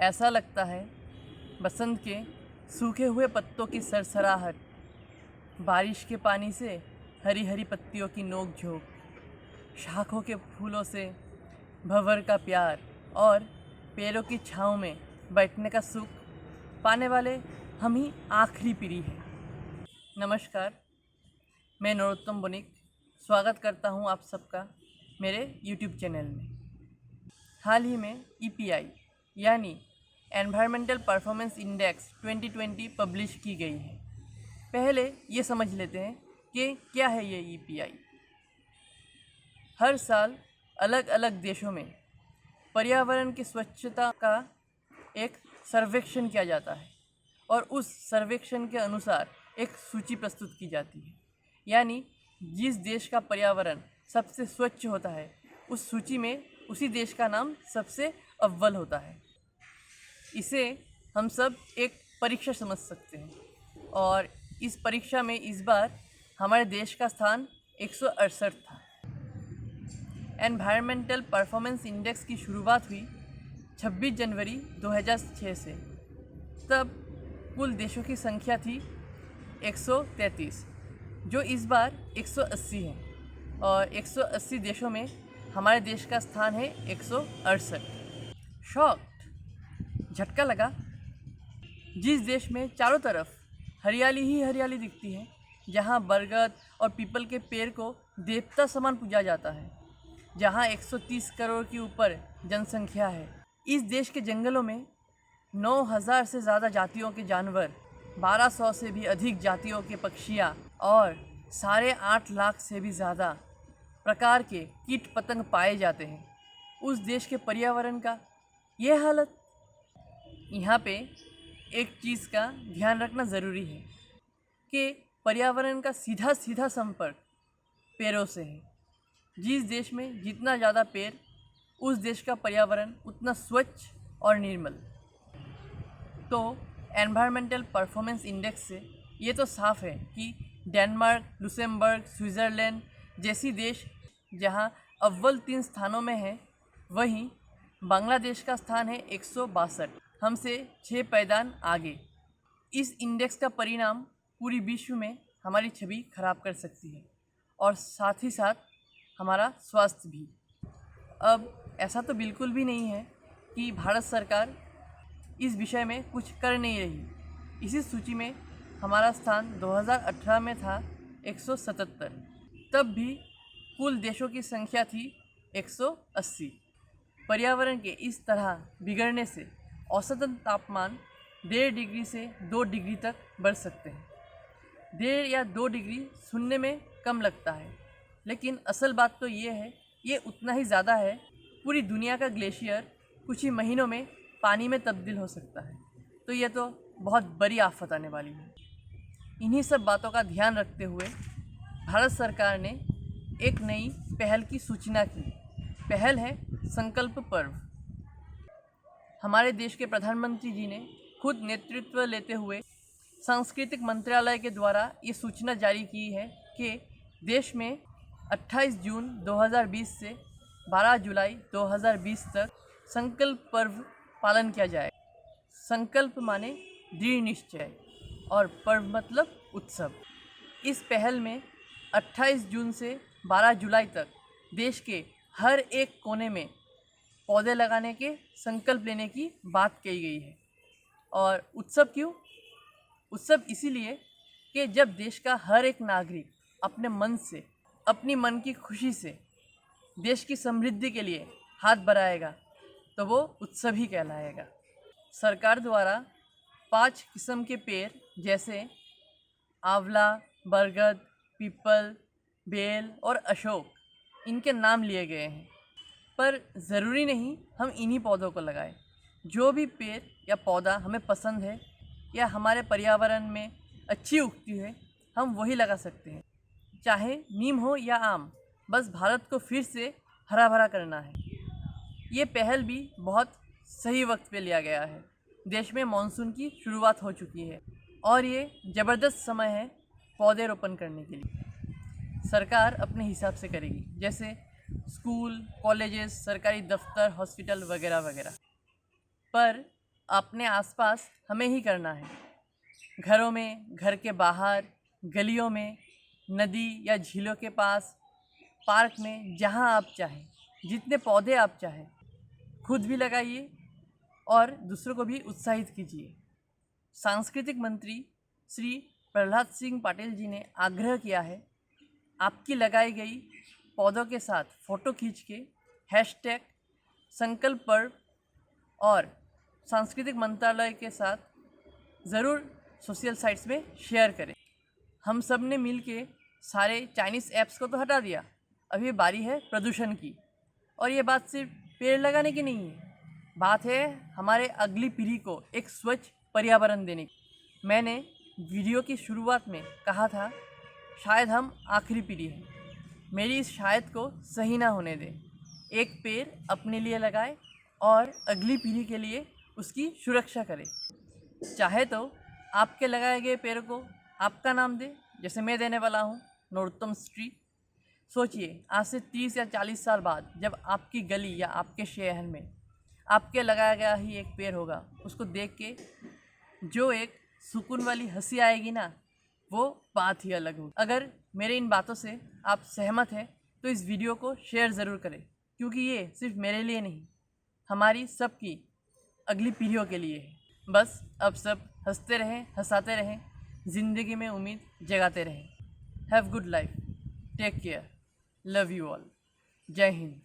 ऐसा लगता है बसंत के सूखे हुए पत्तों की सरसराहट, बारिश के पानी से हरी हरी पत्तियों की नोक झोंक, शाखों के फूलों से भंवर का प्यार और पेड़ों की छाँव में बैठने का सुख पाने वाले हम ही आखिरी पीढ़ी हैं। नमस्कार, मैं नरोत्तम बनिक स्वागत करता हूं आप सबका मेरे YouTube चैनल में। हाल ही में EPI यानी एनवायरमेंटल परफॉर्मेंस इंडेक्स 2020 पब्लिश की गई है। पहले ये समझ लेते हैं कि क्या है ये EPI। हर साल अलग अलग देशों में पर्यावरण की स्वच्छता का एक सर्वेक्षण किया जाता है और उस सर्वेक्षण के अनुसार एक सूची प्रस्तुत की जाती है। यानी जिस देश का पर्यावरण सबसे स्वच्छ होता है उस सूची में उसी देश का नाम सबसे अव्वल होता है। इसे हम सब एक परीक्षा समझ सकते हैं और इस परीक्षा में इस बार हमारे देश का स्थान 168 था। एनवायरमेंटल परफॉर्मेंस इंडेक्स की शुरुआत हुई 26 जनवरी 2006 से। तब कुल देशों की संख्या थी 133, जो इस बार 180 है और 180 देशों में हमारे देश का स्थान है 168। शॉक्ड, झटका लगा। जिस देश में चारों तरफ हरियाली ही हरियाली दिखती है, जहाँ बरगद और पीपल के पेड़ को देवता समान पूजा जाता है, जहाँ 130 करोड़ के ऊपर जनसंख्या है, इस देश के जंगलों में 9000 से ज़्यादा जातियों के जानवर, 1200 से भी अधिक जातियों के पक्षियाँ और 8.5 लाख से भी ज़्यादा प्रकार के कीट पतंग पाए जाते हैं। उस देश के पर्यावरण का ये हालत। यहाँ पे एक चीज़ का ध्यान रखना ज़रूरी है कि पर्यावरण का सीधा सीधा संपर्क पेड़ों से है। जिस देश में जितना ज़्यादा पेड़, उस देश का पर्यावरण उतना स्वच्छ और निर्मल। तो एनवायरमेंटल परफॉर्मेंस इंडेक्स से ये तो साफ है कि डेनमार्क, लुक्सेमबर्ग, स्विट्ज़रलैंड जैसी देश जहाँ अव्वल 3 स्थानों में है, वहीं बांग्लादेश का स्थान है 162, हमसे 6 पैदान आगे। इस इंडेक्स का परिणाम पूरी विश्व में हमारी छवि खराब कर सकती है और साथ ही साथ हमारा स्वास्थ्य भी। अब ऐसा तो बिल्कुल भी नहीं है कि भारत सरकार इस विषय में कुछ कर नहीं रही। इसी सूची में हमारा स्थान 2018 में था 177। तब भी कुल देशों की संख्या थी 180। पर्यावरण के इस तरह बिगड़ने से औसतन तापमान 1.5 डिग्री से 2 डिग्री तक बढ़ सकते हैं। 1.5 या 2 डिग्री सुनने में कम लगता है, लेकिन असल बात तो ये है, ये उतना ही ज़्यादा है। पूरी दुनिया का ग्लेशियर कुछ ही महीनों में पानी में तब्दील हो सकता है। तो ये तो बहुत बड़ी आफत आने वाली है। इन्हीं सब बातों का ध्यान रखते हुए भारत सरकार ने एक नई पहल की सूचना की। पहल है संकल्प पर्व। हमारे देश के प्रधानमंत्री जी ने खुद नेतृत्व लेते हुए सांस्कृतिक मंत्रालय के द्वारा ये सूचना जारी की है कि देश में 28 जून 2020 से 12 जुलाई 2020 तक संकल्प पर्व पालन किया जाए। संकल्प माने दृढ़ निश्चय और पर्व मतलब उत्सव। इस पहल में 28 जून से 12 जुलाई तक देश के हर एक कोने में पौधे लगाने के संकल्प लेने की बात कही गई है। और उत्सव क्यों? उत्सव इसीलिए कि जब देश का हर एक नागरिक अपने मन से, अपनी मन की खुशी से देश की समृद्धि के लिए हाथ बढ़ाएगा तो वो उत्सव ही कहलाएगा। सरकार द्वारा 5 किस्म के पेड़ जैसे आंवला, बरगद, पीपल, बेल और अशोक, इनके नाम लिए गए हैं। पर ज़रूरी नहीं हम इन्हीं पौधों को लगाएं। जो भी पेड़ या पौधा हमें पसंद है या हमारे पर्यावरण में अच्छी उगती है, हम वही लगा सकते हैं। चाहे नीम हो या आम, बस भारत को फिर से हरा भरा करना है। ये पहल भी बहुत सही वक्त पे लिया गया है। देश में मानसून की शुरुआत हो चुकी है और ये ज़बरदस्त समय है पौधे रोपण करने के लिए। सरकार अपने हिसाब से करेगी, जैसे स्कूल, कॉलेजेस, सरकारी दफ्तर, हॉस्पिटल वगैरह वगैरह। पर अपने आसपास हमें ही करना है। घरों में, घर के बाहर, गलियों में, नदी या झीलों के पास, पार्क में, जहाँ आप चाहें, जितने पौधे आप चाहें, खुद भी लगाइए और दूसरों को भी उत्साहित कीजिए। सांस्कृतिक मंत्री श्री प्रहलाद सिंह पटेल जी ने आग्रह किया है, आपकी लगाई गई पौधों के साथ फ़ोटो खींच के हैशटैग संकल्प पर्व और सांस्कृतिक मंत्रालय के साथ ज़रूर सोशल साइट्स में शेयर करें। हम सब ने मिल के सारे चाइनीज़ ऐप्स को तो हटा दिया, अब ये बारी है प्रदूषण की। और ये बात सिर्फ पेड़ लगाने की नहीं है, बात है हमारे अगली पीढ़ी को एक स्वच्छ पर्यावरण देने की। मैंने वीडियो की शुरुआत में कहा था, शायद हम आखिरी पीढ़ी हैं। मेरी इस शायद को सही ना होने दें। एक पेड़ अपने लिए लगाए और अगली पीढ़ी के लिए उसकी सुरक्षा करें। चाहे तो आपके लगाए गए पेड़ को आपका नाम दे, जैसे मैं देने वाला हूँ, नरोत्तम स्ट्रीट। सोचिए, आज से 30 या 40 साल बाद जब आपकी गली या आपके शहर में आपके लगाया गया ही एक पेड़ होगा, उसको देख के जो एक सुकून वाली हंसी आएगी ना, वो बात ही अलग होगी। अगर मेरे इन बातों से आप सहमत हैं तो इस वीडियो को शेयर ज़रूर करें, क्योंकि ये सिर्फ मेरे लिए नहीं, हमारी सबकी अगली पीढ़ियों के लिए है। बस अब सब हंसते रहें, हंसाते रहें, ज़िंदगी में उम्मीद जगाते रहें। Have good life, take care, love you all, जय हिंद।